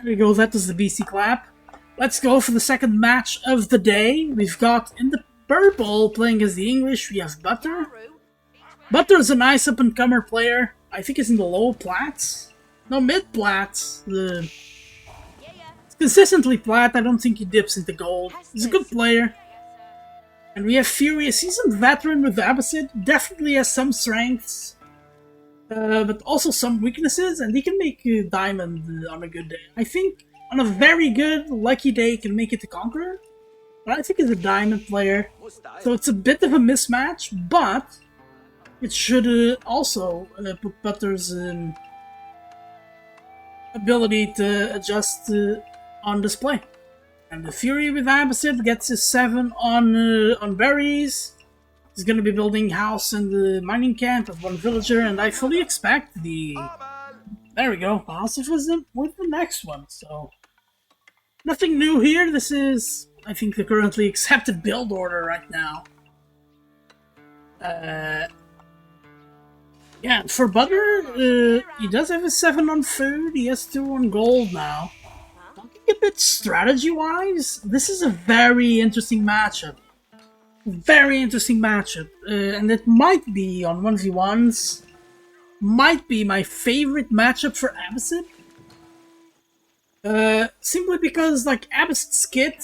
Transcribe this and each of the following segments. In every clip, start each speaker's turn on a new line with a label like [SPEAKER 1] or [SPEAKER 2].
[SPEAKER 1] There we go, that was the BC clap. Let's go for the second match of the day. We've got in the purple playing as the English, we have Butter. Butter is a nice up-and-comer player. I think he's in the low plats. No, mid plats. It's consistently plat. I don't think he dips into gold. He's a good player. And we have Fury, a seasoned veteran with the Abbasid. Definitely has some strengths. But also some weaknesses, and he can make Diamond on a good day. I think on a very good, lucky day, he can make it to Conqueror. But I think he's a Diamond player. So it's a bit of a mismatch, but it should also put Butter's ability to adjust on display. And the Fury with Abbasid gets his 7 on berries. He's going to be building house in the mining camp of one villager, and I fully expect the... There we go, House of Wisdom with the next one, so... Nothing new here, this is, I think, the currently accepted build order right now. Yeah, for Butter, he does have a 7 on food, he has 2 on gold now. Talking a bit strategy-wise, this is a very interesting matchup. Very interesting matchup, and it might be on 1v1s. Might be my favorite matchup for Abbasid. Simply because, like, Abbasid's kit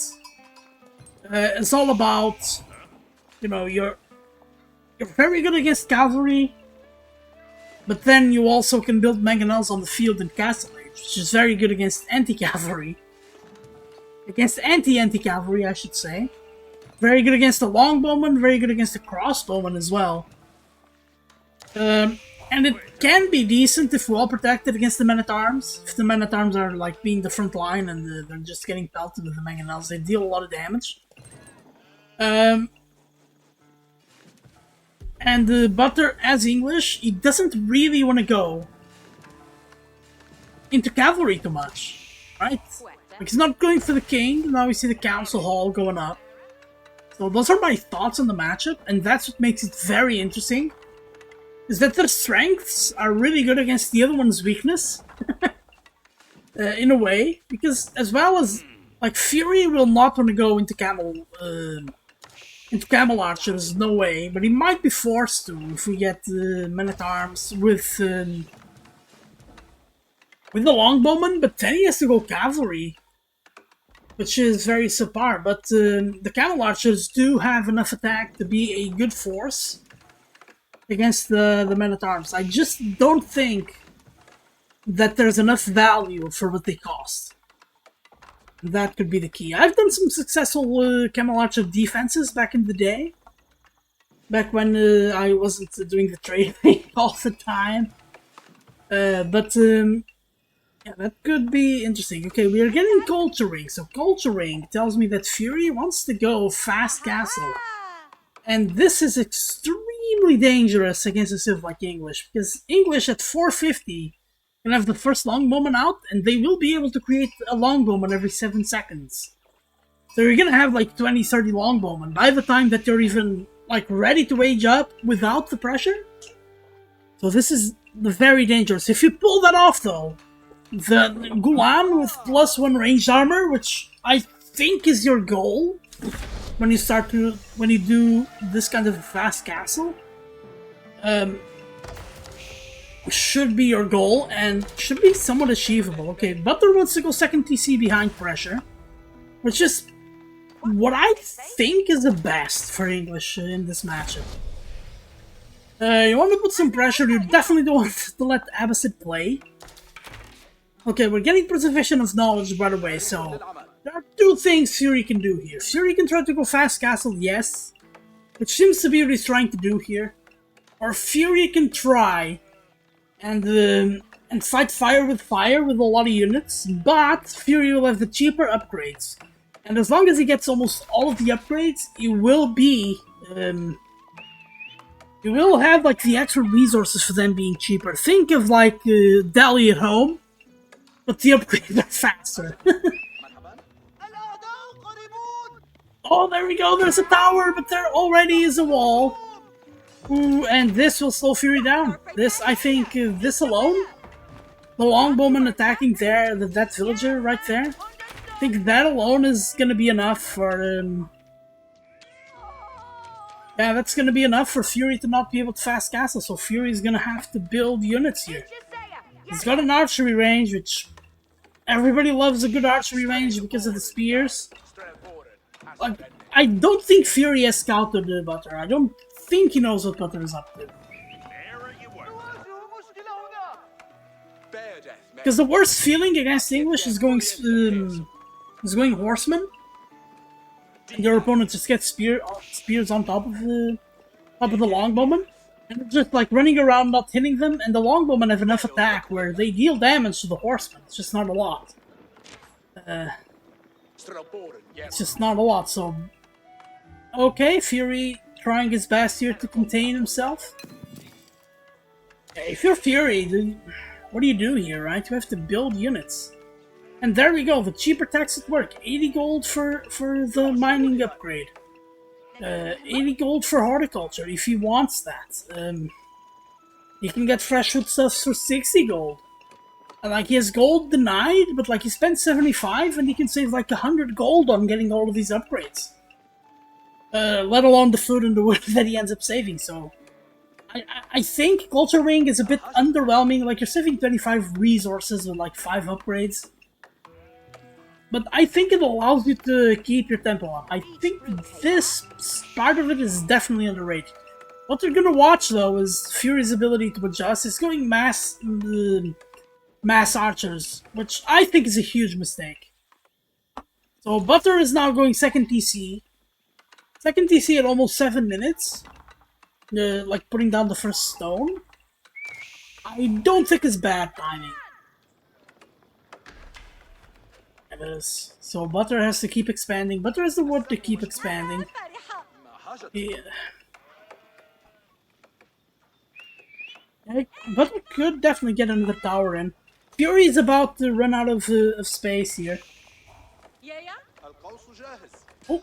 [SPEAKER 1] is all about, you know, you're very good against cavalry, but then you also can build mangonels on the field in Castle Age, which is very good against anti-cavalry. Against anti-cavalry, I should say. Very good against the longbowman, very good against the crossbowman as well. And it can be decent if well protected against the men-at-arms. If the men-at-arms are like being the front line and they're just getting pelted with the mangonels, they deal a lot of damage. And Butter, as English, he doesn't really want to go into cavalry too much, right? Like, he's not going for the king, now we see the council hall going up. So those are my thoughts on the matchup, and that's what makes it very interesting. Is that their strengths are really good against the other one's weakness. In a way. Because as well as, like, Fury will not want to go into camel archers, no way. But he might be forced to if we get men-at-arms with the longbowman, but then he has to go cavalry. Which is very subpar, but the camel archers do have enough attack to be a good force against the men-at-arms. I just don't think that there's enough value for what they cost. That could be the key. I've done some successful camel archer defenses back in the day. Back when I wasn't doing the trading all the time. Yeah, that could be interesting. Okay, we are getting Culture Ring. So Culture Ring tells me that Fury wants to go fast castle. And this is extremely dangerous against a civ like English. Because English at 450 can have the first longbowman out, and they will be able to create a longbowman every 7 seconds. So you're gonna have like 20-30 longbowmen by the time that you're even like ready to age up without the pressure. So this is very dangerous. If you pull that off though, the Gulan with +1 ranged armor, which I think is your goal when you do this kind of fast castle, should be your goal and should be somewhat achievable. Okay, Butter wants to go second TC behind pressure, which is what I think is the best for English in this matchup. You want to put some pressure, you definitely don't want to let Abbasid play. Okay, we're getting preservation of knowledge, by the way, so there are 2 things Fury can do here. Fury can try to go fast castle, yes, which seems to be what he's trying to do here. Or Fury can try and fight fire with a lot of units, but Fury will have the cheaper upgrades. And as long as he gets almost all of the upgrades, he will be... you will have like the extra resources for them being cheaper. Think of like Delhi at home, but the upgrades are faster. Oh, there we go, there's a tower, but there already is a wall. Ooh, and this will slow Fury down. This, I think, this alone The longbowman attacking that villager right there. I think that alone is gonna be enough for yeah, that's gonna be enough for Fury to not be able to fast castle, so Fury's gonna have to build units here. He's got an archery range, which everybody loves a good archery range because of the spears. Like, I don't think Fury has scouted Butter. I don't think he knows what Butter is up to. Because the worst feeling against English is going horseman. And your opponent just gets spears on top of the longbowman. And they're just like running around not hitting them, and the longbowmen have enough attack where they deal damage to the horsemen. It's just not a lot. It's just not a lot, so... Okay, Fury trying his best here to contain himself. If you're Fury, what do you do here, right? You have to build units. And there we go, the cheaper tax at work. 80 gold for the mining upgrade. 80 gold for horticulture, if he wants that. He can get fresh foodstuffs for 60 gold. And, like, he has gold denied, but like he spent 75 and he can save like 100 gold on getting all of these upgrades. Let alone the food and the wood that he ends up saving, so... I think Culture Ring is a bit underwhelming, like you're saving 25 resources with like 5 upgrades. But I think it allows you to keep your tempo up. I think this part of it is definitely underrated. What you're gonna watch though is Fury's ability to adjust. He's going mass archers, which I think is a huge mistake. So Butter is now going second TC. Second TC at almost 7 minutes. Like putting down the first stone. I don't think it's bad timing. It is. So Butter has to keep expanding. Butter has the wood to keep expanding. Yeah. Butter could definitely get another tower in. Fury is about to run out of space here. Oh.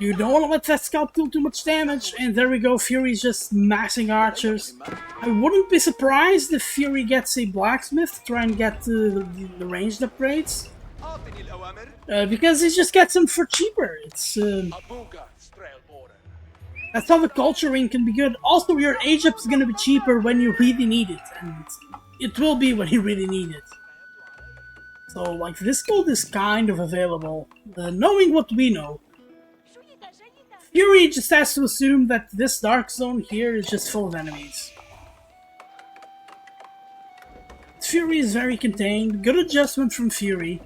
[SPEAKER 1] You don't want to let that scout deal too much damage, and there we go, Fury's just massing archers. I wouldn't be surprised if Fury gets a blacksmith to try and get the ranged upgrades. Because he just gets them for cheaper. It's that's how the culture ring can be good. Also, your age up is going to be cheaper when you really need it, and it will be when you really need it. So, like, this gold is kind of available, knowing what we know. Fury just has to assume that this dark zone here is just full of enemies. Fury is very contained, good adjustment from Fury.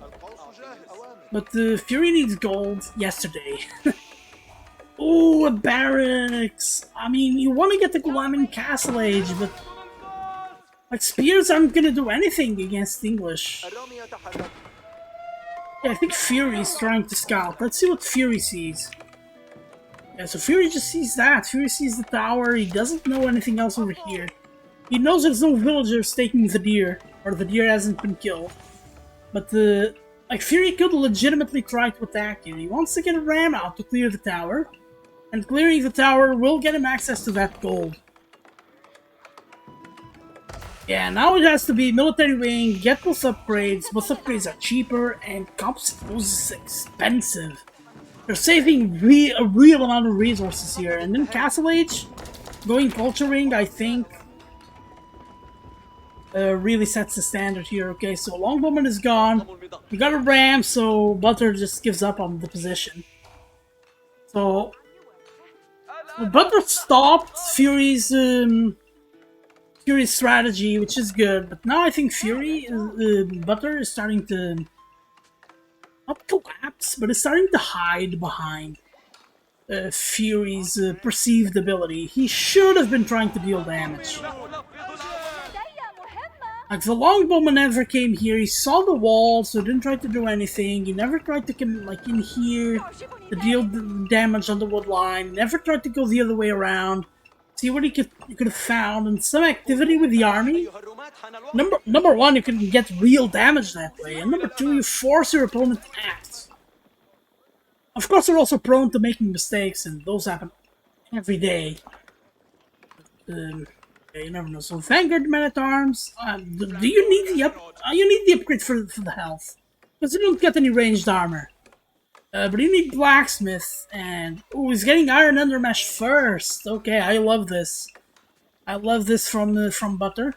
[SPEAKER 1] But Fury needs gold yesterday. Ooh, a barracks! I mean, you want to get the Gulamin Castle Age, but... like, spears aren't gonna do anything against English. Yeah, I think Fury's trying to scout. Let's see what Fury sees. Yeah, so Fury just sees that. Fury sees the tower. He doesn't know anything else over here. He knows there's no villagers taking the deer, or the deer hasn't been killed. But like, Fury could legitimately try to attack you. He wants to get a ram out to clear the tower, and clearing the tower will get him access to that gold. Yeah, now it has to be military wing, get those upgrades. Those upgrades are cheaper, and Comps is expensive. They're saving a real amount of resources here. And then Castle Age, going Culture Ring, I think, really sets the standard here. Okay, so Longbowman is gone. We got a ram, so Butter just gives up on the position. So Butter stopped Fury's strategy, which is good. But now I think Butter is starting to... not collapse, but it's starting to hide behind Fury's perceived ability. He should have been trying to deal damage. Like, the longbowman never came here. He saw the wall, so didn't try to do anything. He never tried to come, like, in here to deal damage on the wood line. Never tried to go the other way around. See what you could have found, and some activity with the army. Number one, you can get real damage that way, and number two, you force your opponent to act. Of course, they're also prone to making mistakes, and those happen every day. Okay, you never know. So Vanguard Men-at-Arms. Do you need the you need the upgrade for the health. Because you don't get any ranged armor. But you need Blacksmith, and... Ooh, he's getting Iron Undermesh first! Okay, I love this. I love this from Butter.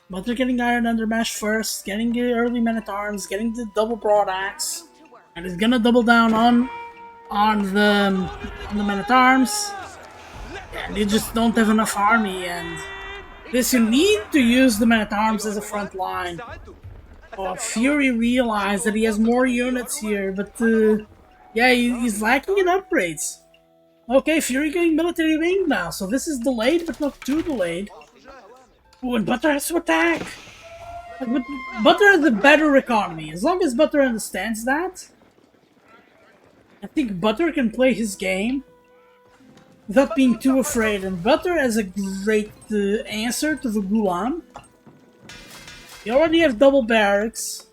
[SPEAKER 1] Butter getting Iron Undermesh first, getting the early Men-at-Arms, getting the double Broadaxe. And he's gonna double down on the Men-at-Arms. And you just don't have enough army, and... This, you need to use the Men-at-Arms as a front line. Oh, Fury realized that he has more units here, but yeah, he's lacking in upgrades. Okay, Fury getting military wing now, so this is delayed, but not too delayed. Ooh, and Butter has to attack! But Butter has a better economy. As long as Butter understands that, I think Butter can play his game without being too afraid. And Butter has a great answer to the Gulam. You already have double barracks.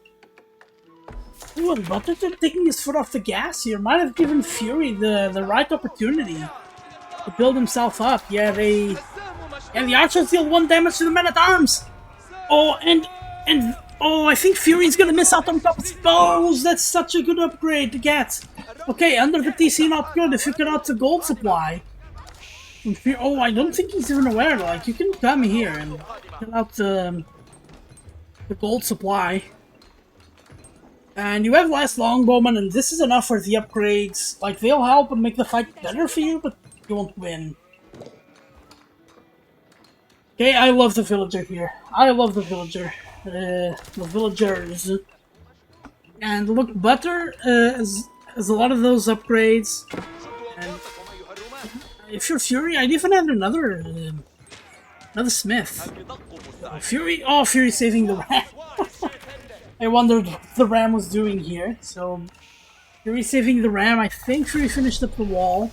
[SPEAKER 1] Ooh, and Butter taking his foot off the gas here might have given Fury the right opportunity to build himself up. Yeah, the archers deal 1 damage to the Men-at-Arms. Oh, and oh, I think Fury's gonna miss out on top bows. That's such a good upgrade to get. Okay, under the TC not good if you cut out the gold supply. Oh, I don't think he's even aware. Like, you can come here and cut out the gold supply. And you have less longbowmen, and this is enough for the upgrades. Like, they'll help and make the fight better for you, but you won't win. Okay, I love the villager here. I love the villager. The villagers. And look, Butter has a lot of those upgrades. And if you're Fury, I'd even add another smith. Fury, oh, Fury saving the ram. I wondered what the ram was doing here. So, Fury saving the ram. I think Fury finished up the wall.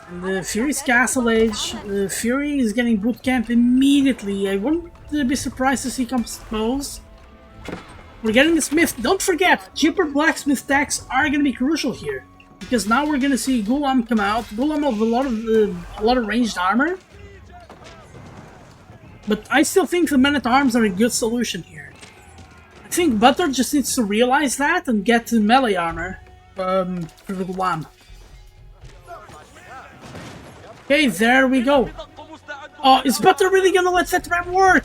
[SPEAKER 1] And the Fury's Castle Age. Fury is getting boot camp immediately. I wouldn't be surprised to see compose. We're getting the smith. Don't forget, cheaper blacksmith tax are going to be crucial here. Because now we're going to see Gulam come out. Gulam have a lot of ranged armor. But I still think the Men-at-Arms are a good solution here. I think Butter just needs to realize that and get the melee armor for the Gulam. Okay, there we go. Oh, is Butter really gonna let that ram work?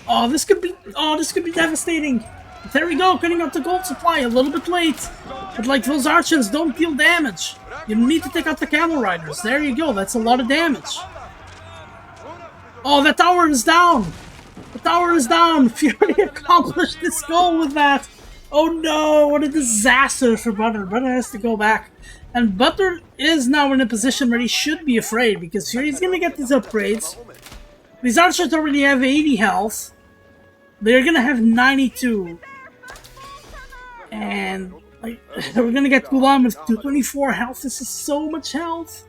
[SPEAKER 1] Oh, this could be devastating. There we go, cutting out the gold supply a little bit late. But like, those archers don't deal damage. You need to take out the camel riders. There you go, that's a lot of damage. Oh, the tower is down! The tower is down! Fury accomplished this goal with that! Oh no, what a disaster for Butter. Butter has to go back. And Butter is now in a position where he should be afraid, because Fury's gonna get these upgrades. These archers already have 80 health. They're gonna have 92. And like, we're gonna get Gulam with 224 health. This is so much health.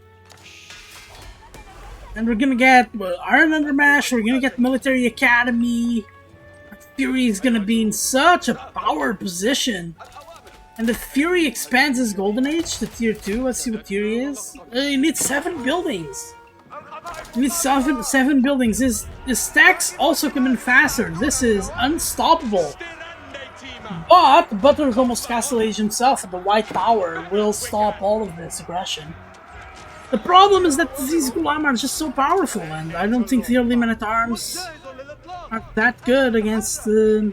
[SPEAKER 1] And we're gonna get Iron Undermash, we're gonna get Military Academy. Fury is gonna be in such a power position. And if Fury expands his Golden Age to tier 2, let's see what tier he is. He needs 7 buildings. He needs 7 buildings. His stacks also come in faster. This is unstoppable. But Butler's almost Castle Age himself, and the White Tower will stop all of this aggression. The problem is that these Gulam are just so powerful, and I don't think the early Men-at-Arms are that good against the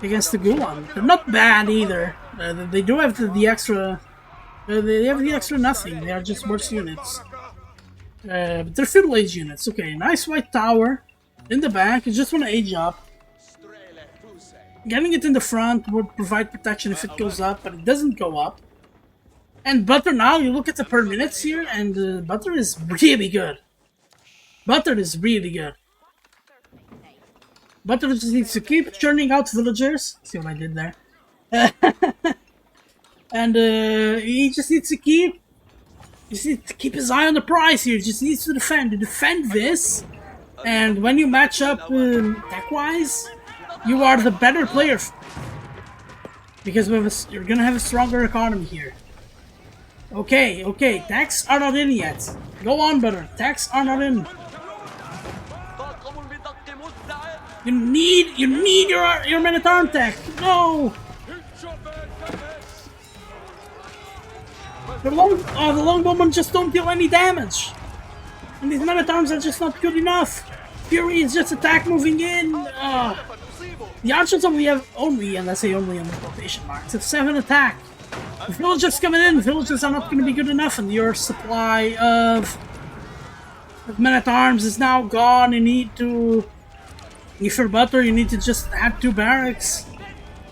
[SPEAKER 1] Gulam. They're not bad either. They do have the extra. They have the extra nothing. They are just worse units. But they're Fiddle Age units. Okay, nice White Tower in the back. You just want to age up. Getting it in the front would provide protection if it goes up, but it doesn't go up. And Butter now, you look at the per minutes here, and Butter is really good. Butter is really good. Butter just needs to keep churning out villagers. See what I did there? And he just needs to keep his eye on the prize here. He just needs to defend. To defend this, and when you match up tech-wise, you are the better player. Because you're gonna have a stronger economy here. Okay, okay, attacks are not in yet. Go on, Butter. Attacks are not in. You need your men-at-arms tech. No. The longbowmen just don't deal any damage, and these men-at-arms are just not good enough. Fury is just attack moving in. The archers only, and I say only in the quotation marks, have 7 attack. The villagers coming in, villagers are not going to be good enough, and your supply of men-at-arms is now gone. You need to, if you're Butter, you need to just add 2 barracks.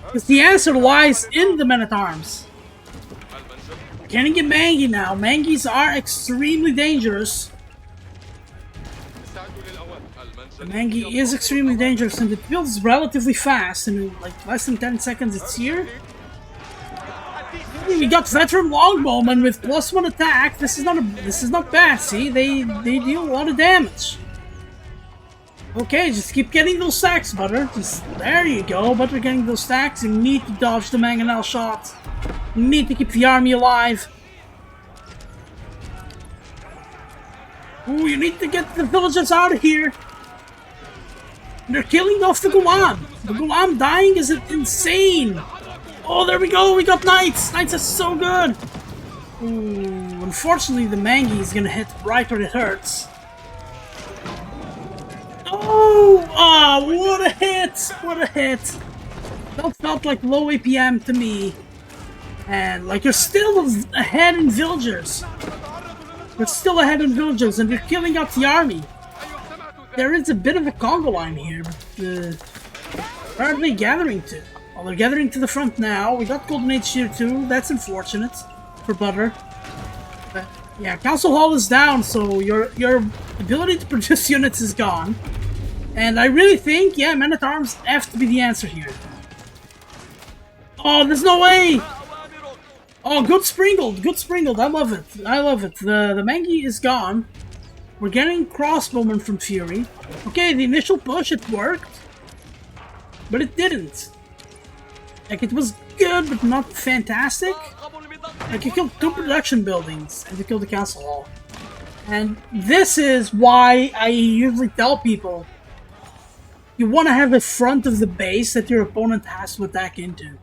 [SPEAKER 1] Because the answer lies in the men-at-arms. Can you get Mangi now? Mangis are extremely dangerous. Mangi is extremely dangerous, and it builds relatively fast. In like less than 10 seconds, it's here. We got veteran longbowmen with +1 attack. This is not bad. See, they deal a lot of damage. Okay, just keep getting those stacks, Butter. There you go, Butter, getting those stacks. You need to dodge the mangonel shot. You need to keep the army alive. Ooh, you need to get the villagers out of here. They're killing off the Gulam. The Gulam dying is insane. Oh, there we go. We got Knights. Knights are so good. Ooh, unfortunately, the Mangi is gonna hit right where it hurts. Oh, what a hit. What a hit. That felt like low APM to me. And like you're still ahead in villagers. You're still ahead in villagers, and you're killing out the army. There is a bit of a Congo line here, but where are they gathering to? Well, they're gathering to the front now. We got Golden Age here too. That's unfortunate for Butter. But yeah, Council Hall is down, so your ability to produce units is gone. And I really think, yeah, men-at-arms have to be the answer here. Oh, there's no way! Oh, good sprinkled, good sprinkled. I love it. I love it. The Mangi is gone. We're getting crossbowmen from Fury. Okay, the initial push, it worked. But it didn't. Like, it was good, but not fantastic. Like, you killed 2 production buildings, and you killed the Council Hall. And this is why I usually tell people, you want to have a front of the base that your opponent has to attack into.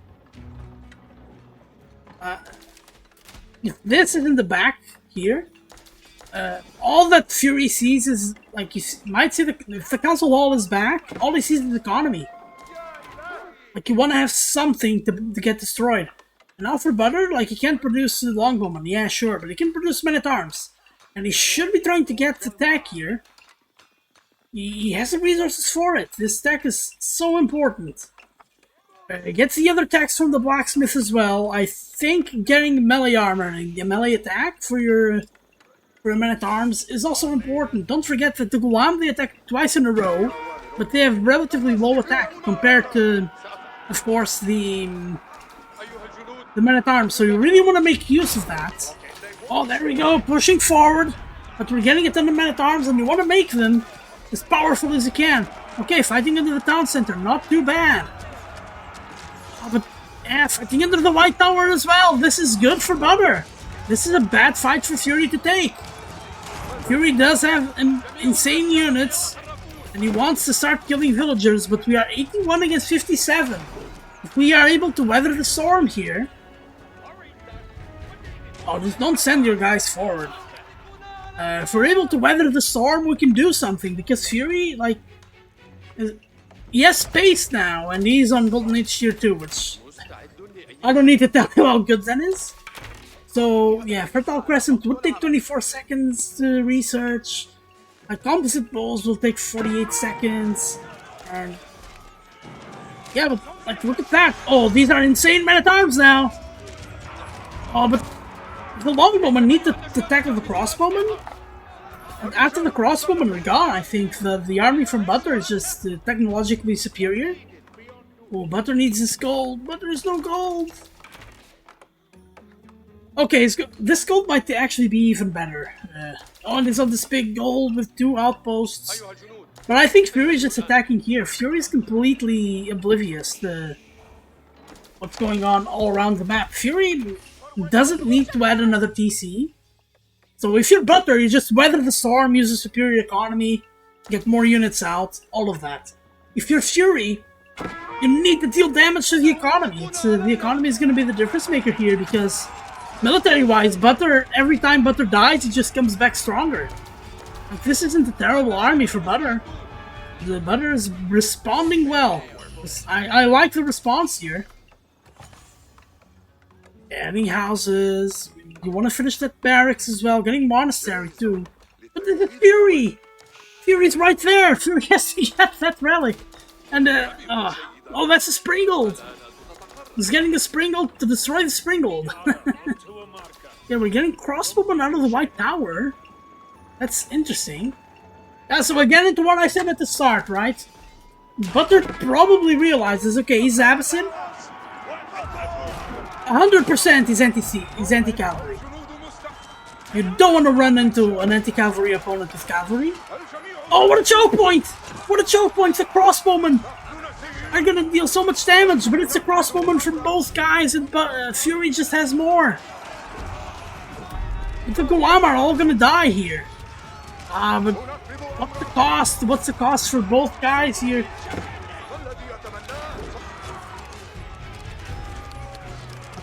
[SPEAKER 1] If this is in the back here, all that Fury sees is, like, you might see if the Council Hall is back, all he sees is the economy. Like, you want to have something to get destroyed. And now for Butter, like, he can't produce longbowmen, yeah, sure, but he can produce men-at-arms. And he should be trying to get attack here. He has the resources for it. This tech is so important. Gets the other attacks from the blacksmith as well. I think getting melee armor and the melee attack for your men-at-arms is also important. Don't forget that the Gulam, they attack twice in a row, but they have relatively low attack compared to, of course, the men-at-arms. So you really want to make use of that. Oh, there we go, pushing forward. But we're getting it on the men-at-arms, and you want to make them as powerful as you can. Okay, fighting under the town center, not too bad. Oh, but yeah, fighting under the White Tower as well. This is good for Butter. This is a bad fight for Fury to take. Fury does have insane units, and he wants to start killing villagers, but we are 81 against 57. If we are able to weather the storm here... Oh, just don't send your guys forward. If we're able to weather the storm, we can do something, because Fury, like... He has space now, and he's on Golden Age Tier 2, which... I don't need to tell you how good that is. So, yeah, Fertile Crescent would take 24 seconds to research. Composite Bowls will take 48 seconds. And... yeah, but, like, look at that. Oh, these are insane men-at-arms now. Oh, but... the longbowmen need to tackle the crossbowmen. And after the crossbowmen are gone, I think the army from Butter is just technologically superior. Oh, Butter needs his gold. Butter has no gold. Okay, this gold might actually be even better. Oh, and it's on this big gold with 2 outposts. But I think Fury is just attacking here. Fury is completely oblivious to what's going on all around the map. Fury doesn't need to add another TC. So if you're Butter, you just weather the storm, use a superior economy, get more units out, all of that. If you're Fury, you need to deal damage to the economy. The economy is going to be the difference maker here because military-wise, Butter, every time Butter dies, he just comes back stronger. Like, this isn't a terrible army for Butter. The Butter is responding well. I like the response here. Adding houses. You want to finish that barracks as well. Getting monastery too. But the Fury! Fury's right there! Fury has to get that relic. And oh, that's a Springald! He's getting a Springald to destroy the Springald. Yeah, we're getting crossbowmen out of the White Tower. That's interesting. Yeah, so we get into what I said at the start, right? Butter probably realizes, okay, he's Abbasid. 100% he's anti-cavalry. You don't want to run into an anti-cavalry opponent with cavalry. Oh, what a choke point! What a choke point! It's a crossbowman! I'm gonna deal so much damage, but it's a crossbowman from both guys, and Fury just has more. But the Guam are all gonna die here. But what's the cost? What's the cost for both guys here?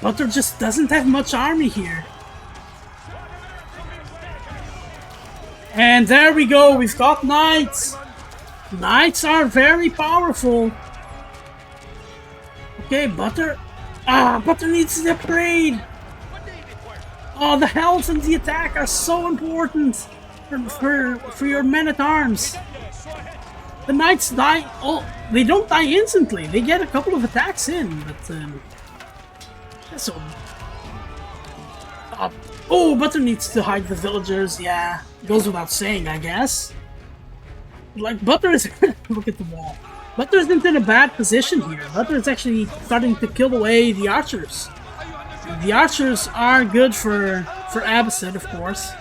[SPEAKER 1] Butter just doesn't have much army here. And there we go, we've got knights. Knights are very powerful. Okay, Butter. Butter needs the upgrade. Oh, the health and the attack are so important for your men-at-arms. The knights die. Oh, they don't die instantly. They get a couple of attacks in, but so. Oh, Butter needs to hide the villagers. Yeah, goes without saying, I guess. Like, Butter is... Look at the wall. Butter isn't in a bad position here. Butter is actually starting to kill away the archers. The archers are good for Abbasid, of course.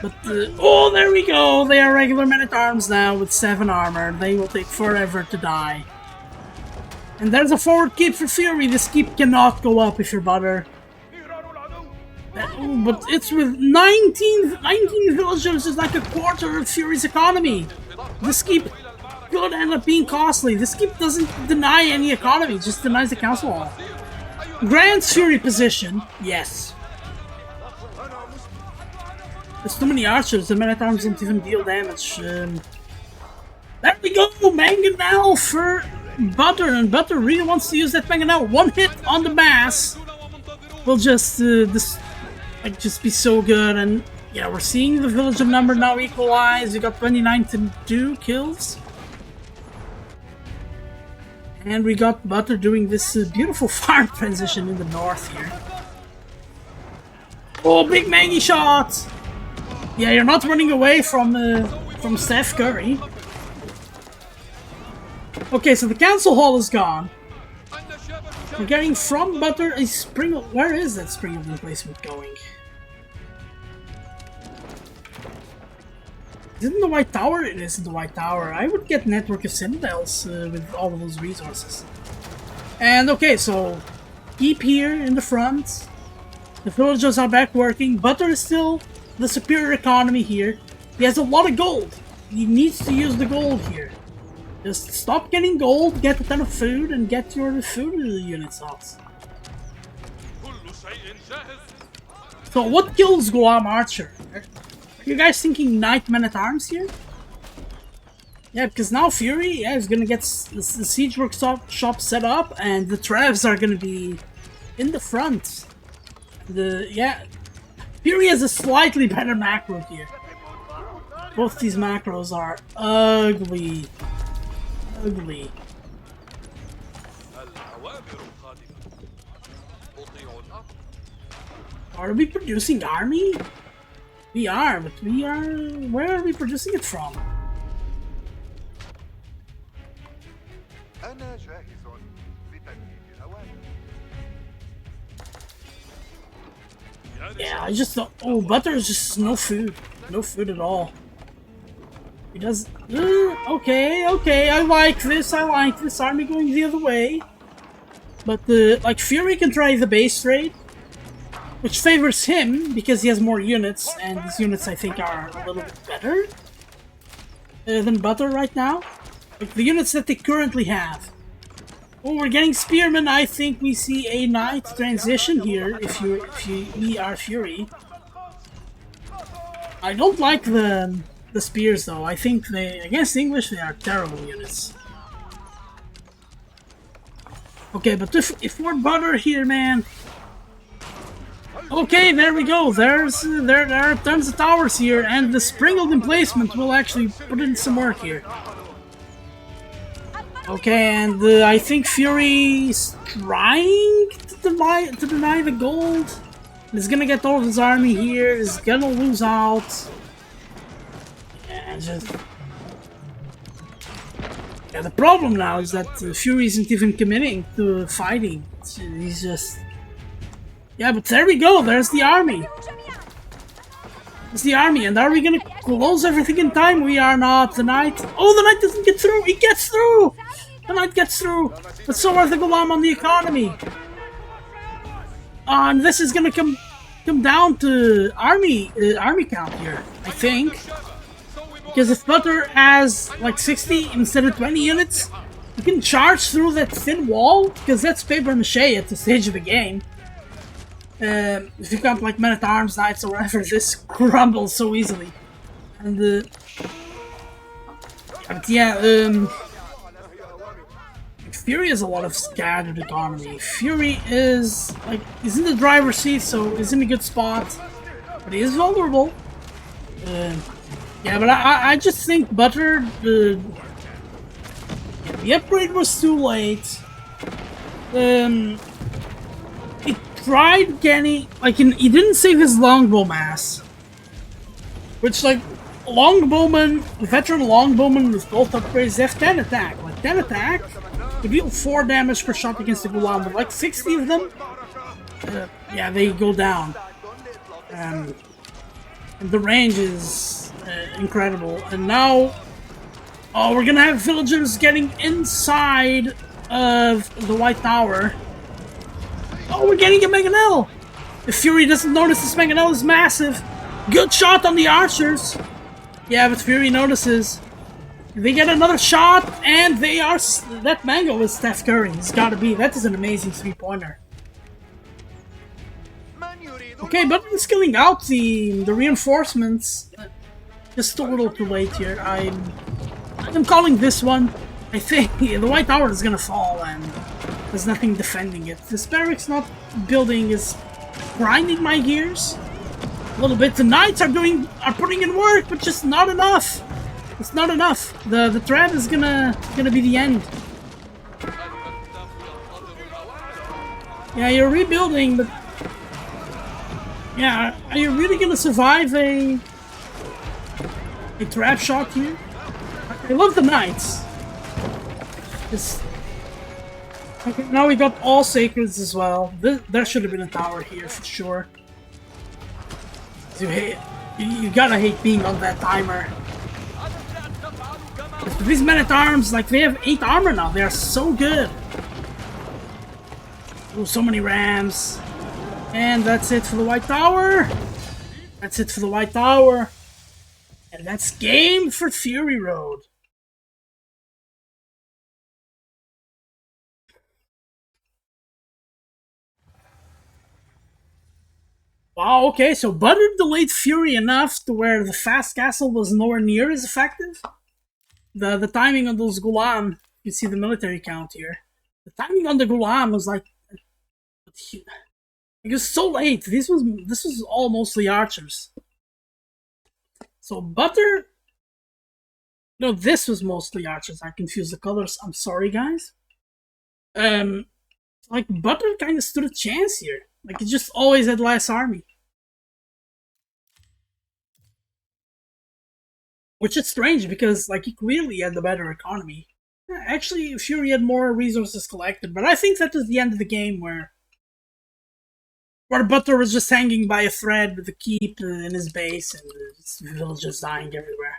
[SPEAKER 1] But, oh, there we go! They are regular men-at-arms now with 7 armor. They will take forever to die. And there's a forward keep for Fury. This keep cannot go up if you're Butter. But it's with 19 villagers is like a quarter of Fury's economy. This keep could end up being costly. This keep doesn't deny any economy, just denies the council hall. Grants Fury position, yes. There's too many archers, the men-at-arms don't even deal damage. There we go, Mangonel for Butter, and Butter really wants to use that Mangonel. One hit on the mass will just just be so good. And yeah, we're seeing the villager number now equalize. We got 29 to do kills. And we got Butter doing this beautiful farm transition in the north here. Oh, big Maggie shot! Yeah, you're not running away from Steph Curry. Okay, so the council hall is gone. We're getting from Butter a Springald. Where is that Springald replacement going? Is it in the White Tower? It is in the White Tower. I would get Network of Citadels with all of those resources. And okay, so keep here in the front. The villagers are back working. Butter is still the superior economy here. He has a lot of gold. He needs to use the gold here. Just stop getting gold, get a ton of food, and get your food units out. So what kills Guam Archer? Are you guys thinking Knight Men-at-Arms here? Yeah, because now Fury is gonna get the siege workshop set up, and the Trevs are gonna be in the front. Fury has a slightly better macro here. Both these macros are ugly. Ugly. Are we producing army? We are, but we are... Where are we producing it from? Yeah, I just thought... Oh, Butter is just no food. No food at all. He does... okay, I like this. Army going the other way. But like Fury can try the base trade, which favors him because he has more units, and his units I think are a little bit better than Butter right now. Like the units that they currently have. Oh, we're getting Spearmen. I think we see a nice transition here if we are Fury. I don't like the spears though. I think against English they are terrible units. Okay, but if we're Butter here, man. Okay, there we go. There are tons of towers here, and the sprinkled emplacement will actually put in some work here. Okay, and I think Fury's trying to deny the gold. He's gonna get all of his army here. He's gonna lose out. Yeah, the problem now is that Fury isn't even committing to fighting. He's just... Yeah, but there we go. There's the army. There's the army, and are we gonna close everything in time? We are not. The knight... Oh, the knight doesn't get through! He gets through! The knight gets through! But so are the Ghulam on the economy. And this is gonna come down to army count here, I think. Because if Butter has like 60 instead of 20 units, you can charge through that thin wall, because that's paper mache at the stage of the game. If you got like men-at-arms, knights, or whatever, this crumbles so easily. And but yeah, Fury has a lot of scattered economy. Fury is like he's in the driver's seat, so he's in a good spot, but he is vulnerable. Yeah, but I just think Butter the upgrade was too late. He tried getting like he didn't save his longbow mass, which like longbowman, veteran longbowman with both upgrades, they have 10 attack. Like 10 attack. They deal 4 damage per shot against the Ghulam, but like 60 of them, yeah, they go down. And the range is incredible. And now, oh, we're gonna have villagers getting inside of the White Tower. Oh, we're getting a Mangonel! If Fury doesn't notice this Mangonel is massive. Good shot on the archers! Yeah, but Fury notices. They get another shot, and they are... That Mango is Steph Curry. It's gotta be. That is an amazing 3-pointer. Okay, but it's killing out the reinforcements. Just a little too late here. I'm calling this one. I think the White Tower is gonna fall, and there's nothing defending it. This barracks not building is grinding my gears a little bit. The Knights are putting in work, but just not enough. It's not enough. The threat is gonna be the end. Yeah, you're rebuilding, but yeah, are you really gonna survive a trap shot here? I love the Knights. Okay, now we got all sacreds as well. There should have been a tower here for sure. You gotta hate being on that timer. These men-at-arms, like, they have 8 armor now. They are so good. Oh, so many rams. And that's it for the White Tower. That's it for the White Tower. And that's game for FuryRoad. Wow, okay, so Butter delayed Fury enough to where the fast castle was nowhere near as effective. The timing on those Ghulam, you see the military count here. The timing on the Ghulam was like, it was so late. This was all mostly archers. So Butter, no, this was mostly archers. I confused the colors. I'm sorry, guys. Like Butter kind of stood a chance here. Like he just always had less army. Which is strange because like he clearly had the better economy. Actually, Fury had more resources collected, but I think that was the end of the game where Butter was just hanging by a thread with the keep in his base and his villagers dying everywhere.